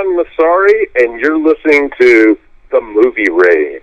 John Massari, and you're listening to The Movie Raid.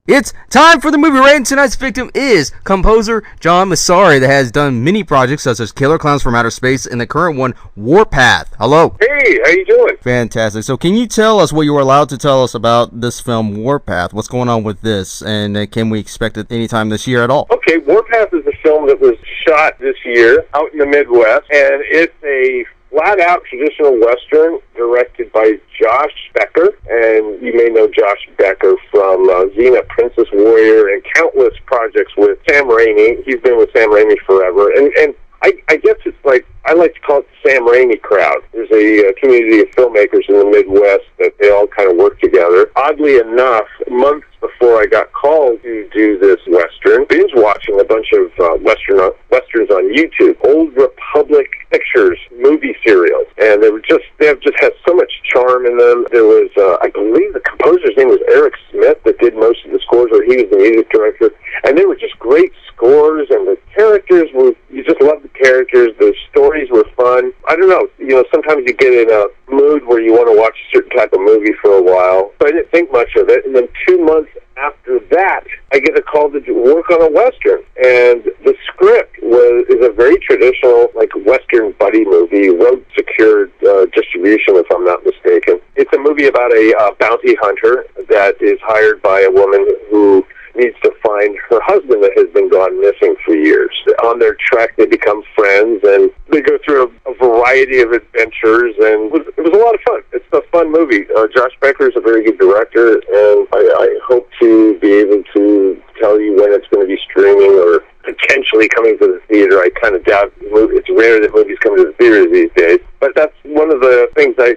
It's time for the movie raid, and tonight's victim is composer John Massari, that has done many projects such as Killer Klowns from Outer Space and the current one, Warpath. Hello. Hey, how you doing? Fantastic. So can you tell us what you were allowed to tell us about this film, Warpath? What's going on with this, and can we expect it anytime this year at all? Okay, Warpath is a film that was shot this year out in the Midwest, and it's a flat-out traditional Western directed by Josh Becker, and you may know Josh Becker from Xena, Princess Warrior, and countless projects with Sam Raimi. He's been with Sam Raimi forever, and I guess it's like, I like to call it the Sam Raimi crowd. There's a community of filmmakers in the Midwest that they all kind of work together. Oddly enough, months before I got called to do this Western, binge watching a bunch of Westerns on YouTube, Old Republic Pictures movie serials, and they have just had so much charm in them. There was, I believe the composer's name was Eric Smith that did most of the scores, or he was the music director, and they were just great scores, and the characters were, you just love the characters, the stories were fun. I don't know, sometimes you get in a mood where you want to watch a certain type of movie for a while, so I didn't think much of it, and then 2 months after that, I get a call to work on a Western, and the script is a very traditional, like, Western buddy movie, road secured distribution, if I'm not mistaken. It's a movie about a bounty hunter that is hired by a woman who needs to find her husband that has been gone missing for years. On their trek, they become friends, and they go through a variety of adventures, and it was a lot of fun. It's a fun movie. Josh Becker is a very good director, and I hope to be able to tell you when it's going to be streaming or potentially coming to the theater. I kind of doubt it's rare that movies come to the theaters these days, but that's one of the things I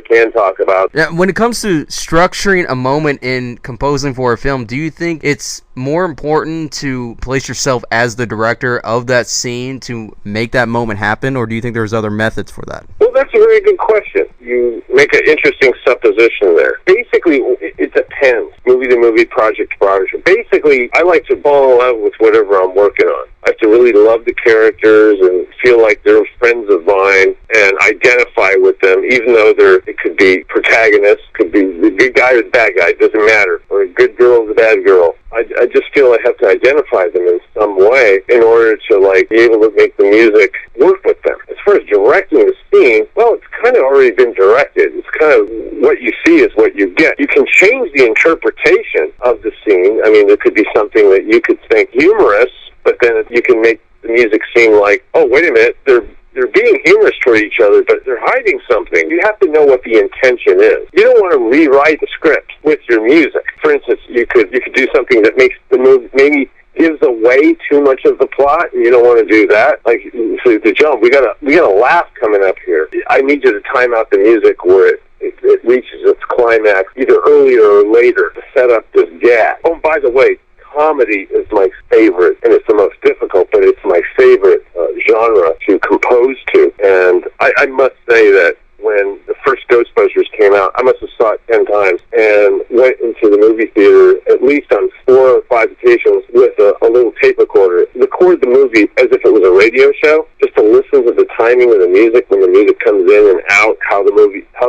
can talk about. Yeah, when it comes to structuring a moment in composing for a film, do you think it's more important to place yourself as the director of that scene to make that moment happen, or do you think there's other methods for that? Well, that's a very good question. You make an interesting supposition there. Basically, it depends, movie to movie, project to project. Basically, I like to fall in love with whatever I'm working on. I have to really love the characters and feel like they're friends of mine and identify with them, even though it could be protagonists, could be the good guy or the bad guy, it doesn't matter, or a good girl or the bad girl. I just feel I have to identify them in some way in order to be able to make the music work with them. As far as directing the scene, well, it's kind of already been directed. It's kind of what you see is what you get. You can change the interpretation of the scene. I mean, there could be something that you could think humorous, but then you can make the music seem like, oh, wait a minute, they're being humorous toward each other, but they're hiding something. You have to know what the intention is. You don't want to rewrite the script with your music. For instance, you could do something that makes the movie, maybe gives away too much of the plot, and you don't want to do that. Like, so the jump, we got a laugh coming up here. I need you to time out the music where it reaches its climax, either earlier or later, to set up this gag. Oh, by the way, comedy is my favorite, and it's the most difficult, but it's my favorite genre to compose to. And I must say that when the first Ghostbusters came out, I must have saw it 10 times and went into the movie theater at least on 4 or 5 occasions with a little tape recorder, record the movie as if it was a radio show, just to listen to the timing of the music when the music comes in and out, how the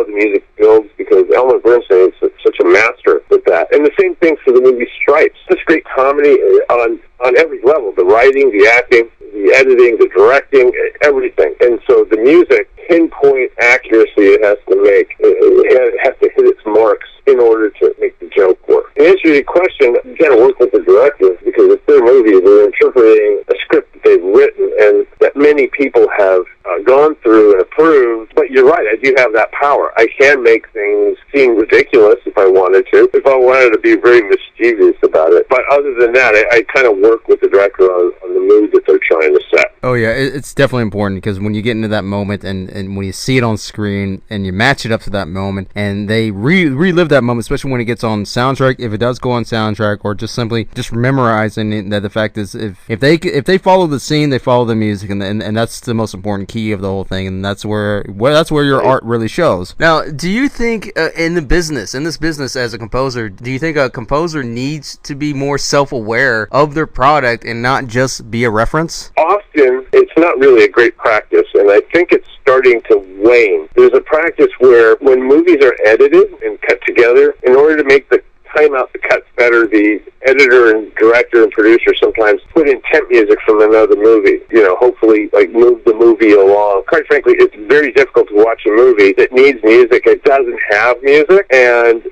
music builds, because Elmer Bernstein is such a master with that. And the same thing for the movie Stripes. Such great comedy on every level, the writing, the acting, the editing, the directing, everything. And so the music, pinpoint accuracy it has to make. It has to hit its marks in order to make the joke work. To answer your question, you got to work with the director, because it's their movie. They're interpreting a script that they've written and that many people have gone through and approved. But you're right, I do have that power. I can make things seem ridiculous if I wanted to, if I wanted to be very mischievous about it. But other than that, I kind of work with the director on the mood that they're trying to set. Oh yeah, it's definitely important, because when you get into that moment and when you see it on screen and you match it up to that moment and they relive that moment, especially when it gets on soundtrack, if it does go on soundtrack, or just simply memorizing it, that the fact is if they follow the scene, they follow the music, and that's the most important key of the whole thing, and that's where your art really shows. Now, do you think in this business as a composer, composer, do you think a composer needs to be more self-aware of their product and not just be a reference? Often, it's not really a great practice, and I think it's starting to wane. There's a practice where when movies are edited and cut together, in order to make the time out the cuts better, the editor and director and producer sometimes put in temp music from another movie, hopefully like move the movie along. Quite frankly, it's very difficult to watch a movie that needs music. It doesn't have music, and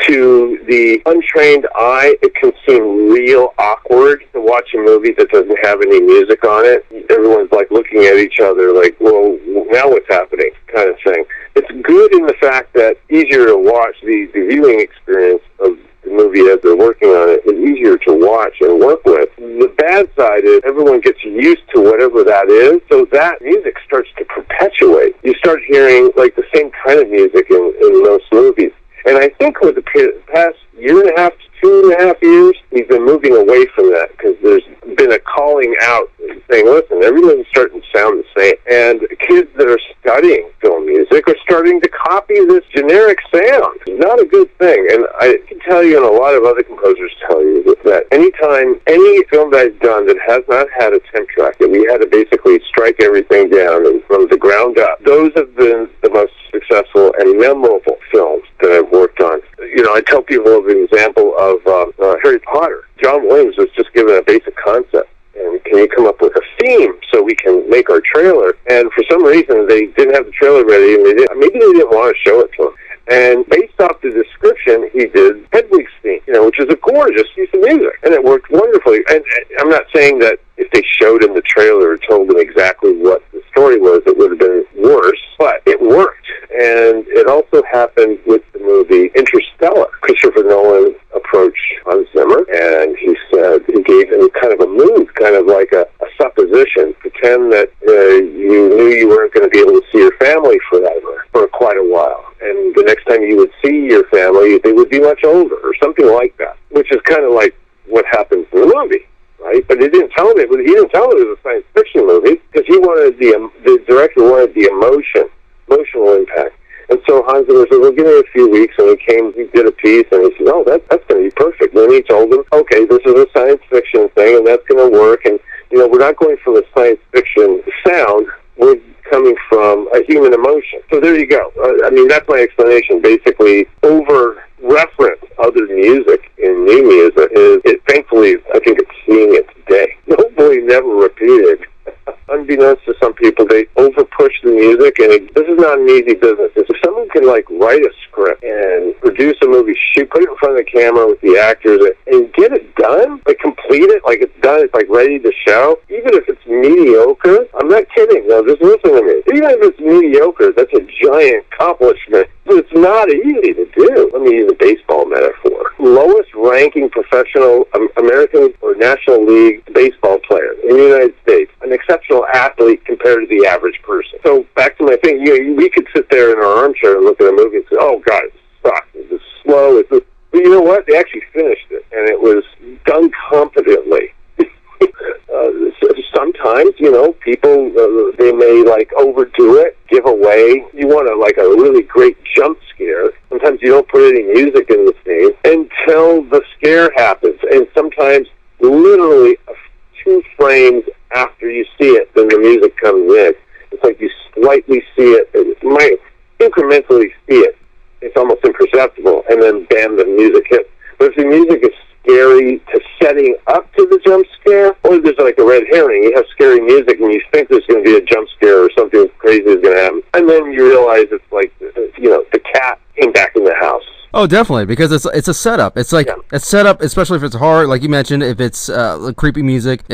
to the untrained eye, it can seem real awkward to watch a movie that doesn't have any music on it. Everyone's like looking at each other like, well, now what's happening, kind of thing. It's good in the fact that easier to watch the viewing experience of the movie as they're working on it is easier to watch and work with. The bad side is everyone gets used to whatever that is, so that music starts to perpetuate. You start hearing like the same kind of music in most movies. And I think with the past year and a half to 2.5 years, we've been moving away from that because there's been a calling out saying, listen, everything's starting to sound the same. And kids that are studying film music are starting to copy this generic sound. It's not a good thing. And I can tell you, and a lot of other composers tell you, that anytime any film that I've done that has not had a temp track, that we had to basically strike everything down and from the ground up, those have been the most successful and memorable films that I've worked on. I tell people of an example of Harry Potter. John Williams was just given a basic concept. And can you come up with a theme so we can make our trailer? And for some reason, they didn't have the trailer ready, and maybe they didn't want to show it to him. And based off the description, he did Hedwig's theme, which is a gorgeous piece of music, and it worked wonderfully. And I'm not saying that if they showed him the trailer or told him exactly what the story was, it would have been worse, but it worked. And it also happened with the movie Interstellar. Christopher Nolan approached Hans Zimmer, and he said, he gave him kind of a mood, kind of like a supposition. Pretend that you knew you weren't going to be able to see your family forever, for quite a while. And the next time you would see your family, they would be much older, or something like that, which is kind of like what happens in the movie. Right? But he didn't tell him it was a science fiction movie because the director wanted the emotional impact. And so Hans Zimmer said, well, give me a few weeks, and he did a piece, and he said, oh, that's going to be perfect. And then he told him, okay, this is a science fiction thing, and that's going to work, and, we're not going from a science fiction sound, we're coming from a human emotion. So there you go. That's my explanation. Basically, over-reference other music in new music thankfully, I think it's seeing it today. Hopefully never repeated. Unbeknownst to some people, they over-push the music, and this is not an easy business. If someone can, write a script and produce a movie, put it in front of the camera with the actors, and get it done, complete it, it's done, it's, ready to show, even if it's mediocre, I'm not kidding, no, just listen to me. Even if it's mediocre, that's a giant accomplishment. It's not easy to do. Let me use a baseball metaphor. Lowest ranking professional American or National League baseball player in the United States, an exceptional athlete compared to the average person. So back to my thing, we could sit there in our armchair and look at a movie and say, oh God, it sucks, it's slow, but you know what? They actually finished it, and it was done competently. Sometimes, people, they may, overdo it, give away. You want a really great jump scare. Sometimes you don't put any music in the scene until the scare happens. And sometimes, literally, 2 frames after you see it, then the music comes in. It's like you slightly see it, and you might incrementally see it. It's almost imperceptible, and then, bam, the music hits. But if the music is scary to setting up to the jump scare, or there's a red herring. You have scary music and you think there's going to be a jump scare or something crazy is going to happen. And then you realize it's the cat came back in the house. Oh, definitely, because it's a setup. It's a setup, especially if it's hard, like you mentioned, if it's creepy music,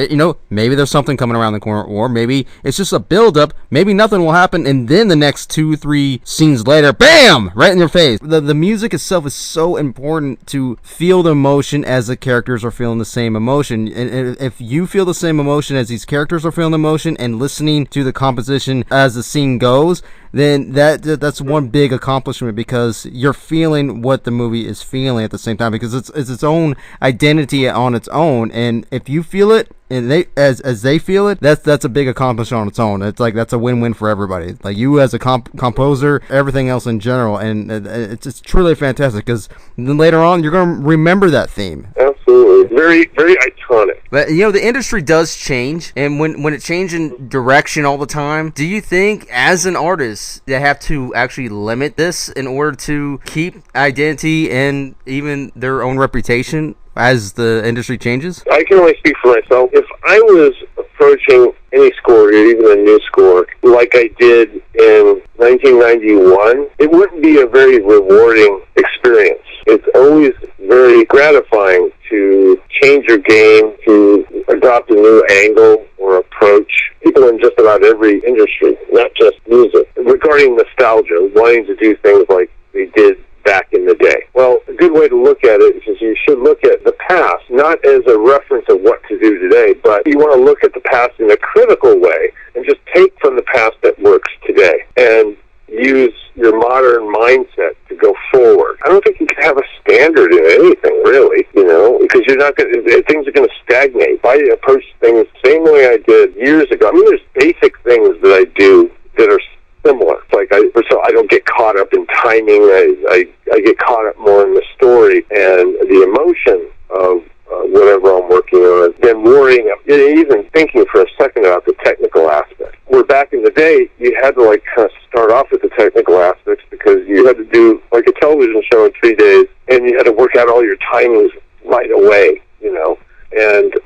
maybe there's something coming around the corner, or maybe it's just a build-up, maybe nothing will happen, and then the next 2-3 scenes later, bam, right in your face. The music itself is so important to feel the emotion as the characters are feeling the same emotion, and if you feel the same emotion as these characters are feeling the emotion, and listening to the composition as the scene goes, then that's one big accomplishment, because you're feeling what the movie is feeling at the same time, because it's its own identity on its own, and if you feel it and they as they feel it, that's a big accomplishment on its own. It's like that's a win-win for everybody, like you as a composer, everything else in general, and it's truly fantastic, because then later on you're going to remember that theme. Absolutely. Very, very iconic. But the industry does change, and when it changes in direction all the time, do you think as an artist they have to actually limit this in order to keep identity and even their own reputation as the industry changes? I can only speak for myself. If I was approaching any score, or even a new score, like I did in 1991, it wouldn't be a very rewarding experience. It's always very gratifying to change your game, to adopt a new angle or approach. People in just about every industry, not just music, regarding nostalgia, wanting to do things like they did back in the day. Well, a good way to look at it is you should look at the past, not as a reference of what to do today, but you want to look at the past in a critical way and just take from the past that works today and use your modern mindset to go forward. I don't think you can have a standard in anything, really, because you're not going to, things are going to stagnate. If I approach things the same way I did years ago, I mean, there's basic things that I do that are similar. Like so I don't get caught up in timing. I get caught up more in the story and the emotion of whatever I'm working on, than worrying, even thinking for a second about the technical aspect. Where back in the day, you had to kind of start off with the technical aspects, because you had to do like a television show in 3 days, and you had to work out all your timings right away,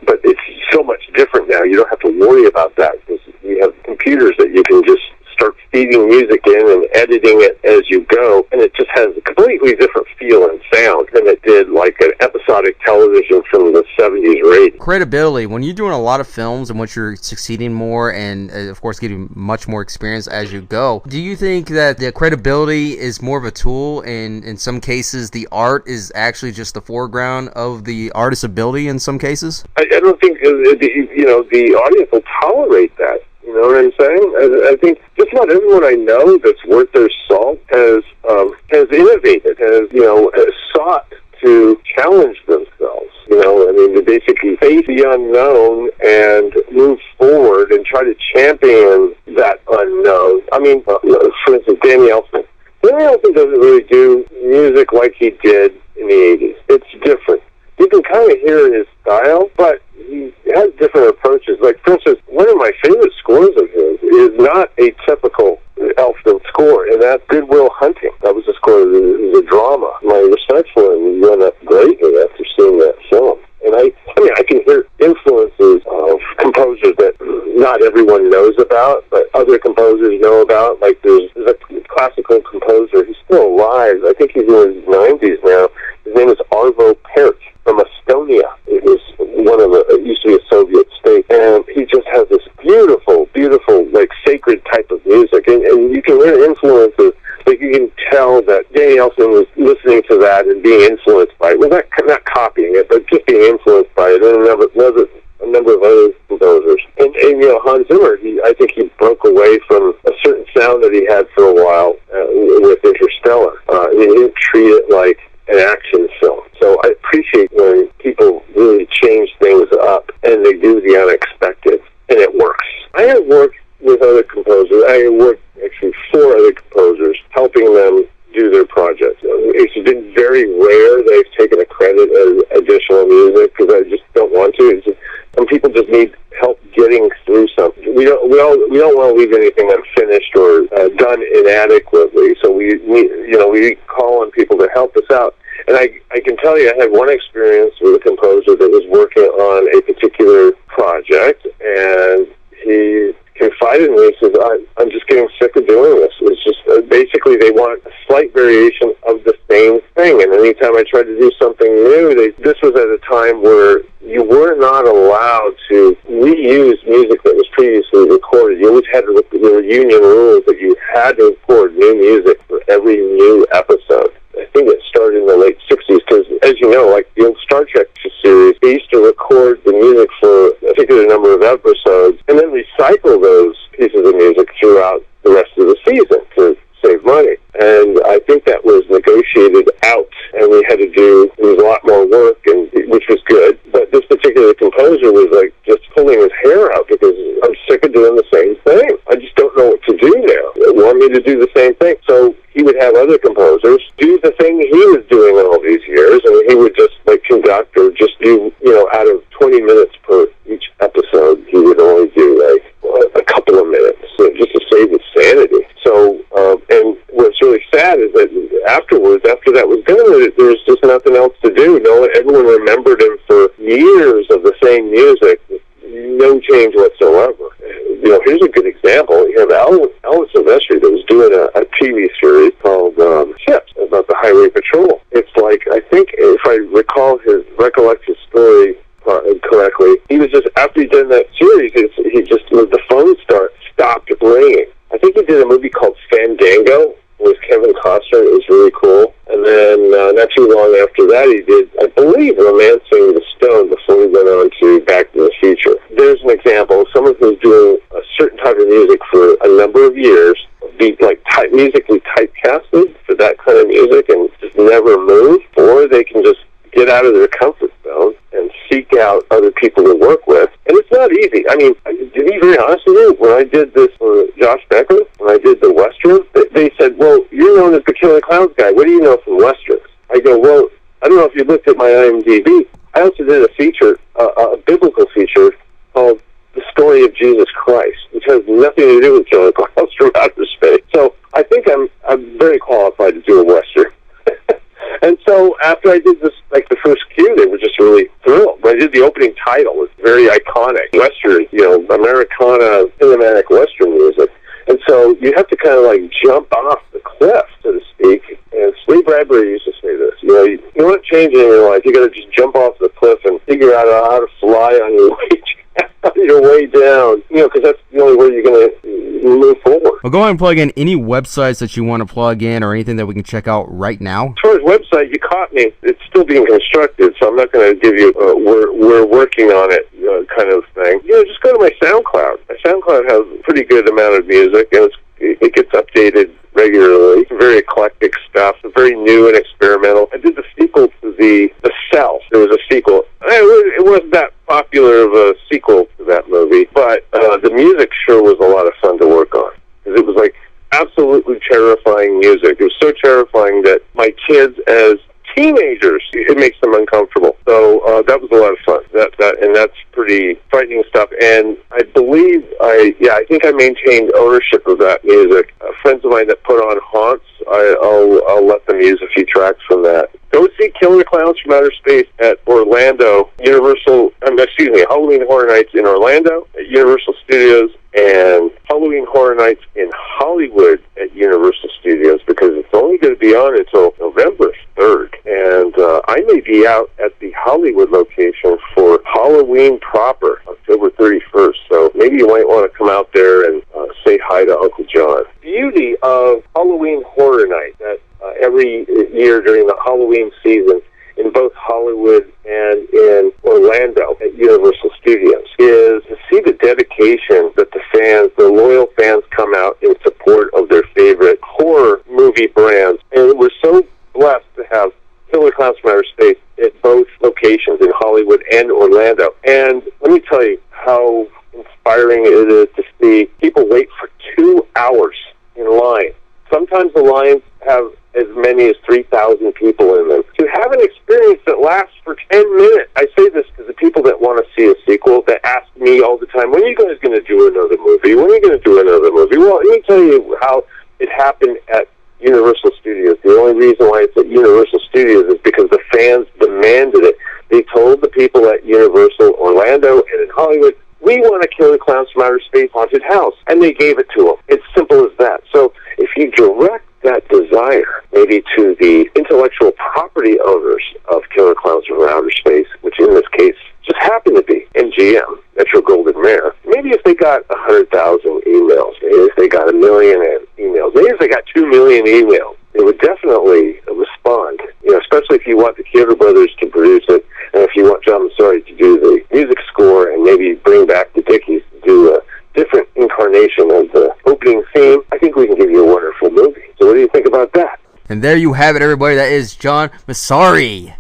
But it's so much different now. You don't have to worry about that, because you have computers that you can just start feeding music in and editing it as you go, and it just has a completely different feel and sound than it did like an episodic television from the 70s or 80s. Credibility, when you're doing a lot of films in which you're succeeding more and of course getting much more experience as you go, do you think that the credibility is more of a tool, and in some cases the art is actually just the foreground of the artist's ability in some cases? I don't think the audience will tolerate that. You know what I'm saying? I think just about everyone I know that's worth their salt has innovated, has sought to challenge themselves. To basically face the unknown and move forward and try to champion that unknown. For instance, Danny Elfman. Danny Elfman doesn't really do music like he did in the 80s. It's different. You can kind of hear his style, but he has different approaches. Like, for instance, one of my favorite scores of his is not a typical Elfman score, and that's Good Will Hunting. That was a score, it was a drama. My respect for him went up greatly after seeing that film. And I can hear influences of composers that not everyone knows about, but other composers know about. Like there's a classical composer, he's still alive. I think he's in his 90s now. His name is Arvo Pärt from Estonia. It used to be a Soviet state, and he just has this beautiful, like sacred type of music, and you can hear influences. Like you can tell that Danny Elfman was listening to that and being influenced by it. Well, not copying it, but just being influenced by it. And a number of other composers. And Hans Zimmer, I think he broke away from a certain sound that he had for a while with Interstellar. He didn't treat it like an action film. So I appreciate when people really change things up and they do the unexpected, and it works. I have worked with other composers. I have worked actually 4 other composers, helping them do their projects. It's been very rare they've taken a credit as additional music, because I just don't want to. Some people just need help getting through something. We don't want to leave anything unfinished or done inadequately. So we call on people to help us out. And I can tell you, I had one experience with a composer that was working on a particular project, and he confided in me. He says, I'm just getting sick of doing this. It's just basically they want a slight variation of the same thing. And anytime I tried to do something new, this was at a time where you were not allowed to reuse music that was previously recorded. You always had to look at the union rules that you had to record new music for every new episode. I think it started in the late 60s, because, as you know, like the old Star Trek series, they used to record the music for a particular number of episodes and then recycle those pieces of music throughout the rest of the season to we had to do, it was a lot more work, and which was good. But this particular composer was like just pulling his hair out because I'm sick of doing the same thing. I just don't know what to do now. They want me to do the same thing. So he would have other composers do the thing he was doing all these years, and he would just like conduct or just do, out of 20 minutes per each episode, he would only do like a couple of minutes, just to save his sanity. So, and what's really sad is that afterwards, after that was done, there was just nothing else to do. Everyone remembered him for years of the same music, no change whatsoever. Here's a good example. You have Alan Silvestri that was doing a TV series called Ships, about the Highway Patrol. It's like, I think, if I recollect his story correctly, he was just, after he'd done that series, the phone stopped ringing. I think he did a movie called Fandango with Kevin Costner. It was really cool. And then not too long after that, he did, I believe, Romancing the Stone before he went on to Back to the Future. There's an example of someone who's doing a certain type of music for a number of years, be like musically typecasted for that kind of music and just never move, or they can just get out of their comfort zone and seek out other people to work with. And it's not easy. I mean, to be very honest with you, when I did this for Josh Becker, when I did the Western, they said, well, you're known as the Killer Klowns guy. What do you know from Westerns? I go, well, I don't know if you looked at my IMDb. I also did a feature, a biblical feature called The Story of Jesus Christ, which has nothing to do with Killer Klowns from outer space. So I think I'm very qualified to do a Western. And so after I did this, like the first cue, they were just really thrilled. When I did the opening title, it's very iconic. Western, Americana, cinematic Western music. And so you have to kind of like jump off the cliff, so to speak. And Lee Bradbury used to say this, you want changing in your life, you got to just jump off the cliff and figure out how to fly on your way down, because that's the only way you're going to move forward. Well, go ahead and plug in any websites that you want to plug in or anything that we can check out right now. As far as website, you caught me. It's still being constructed, so I'm not going to give you we're working on it kind of thing. Just go to my SoundCloud. My SoundCloud has a pretty good amount of music, and it gets updated regularly. It's very eclectic stuff, very new and experimental. I did the sequel to The Cell. There was a sequel. It wasn't that popular of a sequel to that movie, but the music sure was a lot of fun to work on. Because it was like absolutely terrifying music. It was so terrifying that my kids, as teenagers, it makes them uncomfortable. So that was a lot of fun. And that's pretty frightening stuff. And I believe I think I maintained ownership of that music. Friends of mine that put on Haunts, I'll let them use a few tracks from that. Go see Killer Klowns from Outer Space at Orlando, Halloween Horror Nights in Orlando at Universal Studios, and Halloween Horror Nights in Hollywood at Universal Studios, because it's only going to be on until November 3rd. And I may be out at the Hollywood location for Halloween proper, October 31st. So maybe you might want to come out there and say hi to Uncle John. The beauty of Halloween Horror Night, that every year during the Halloween season in both Hollywood and in Orlando at Universal Studios, is to see the dedication that the loyal fans come out in support of their favorite horror movie brands. And we're so blessed to have Killer Klowns from Outer Space at both locations in Hollywood and Orlando. And let me tell you how inspiring it is to see people wait for 2 hours in line. Sometimes the lines have as many as 3,000 people in them. To have an experience that lasts for 10 minutes. I say this to the people that want to see a sequel, that ask me all the time, when are you guys going to do another movie? When are you going to do another movie? Well, let me tell you how it happened at Universal Studios. The only reason why it's at Universal Studios is because the fans demanded it. They told the people at Universal Orlando and in Hollywood, we want to Killer Klowns from Outer Space haunted house. And they gave it to them. It's simple as that. So if you direct that desire maybe to the intellectual property owners of Killer Klowns from Outer Space, which in this case just happen to be MGM, Metro Goldwyn Mayer, maybe if they got 100,000 emails, maybe if they got 1 million emails, maybe if they got 2 million emails, they would definitely respond, especially if you want the Kyoto Brothers to produce it, and if you want John Massari to do the music score and maybe bring back the Dickies to do a different incarnation of the opening theme. I think we can give you a wonderful movie. So what do you think about that? And And there you have it, everybody. That is John Massari.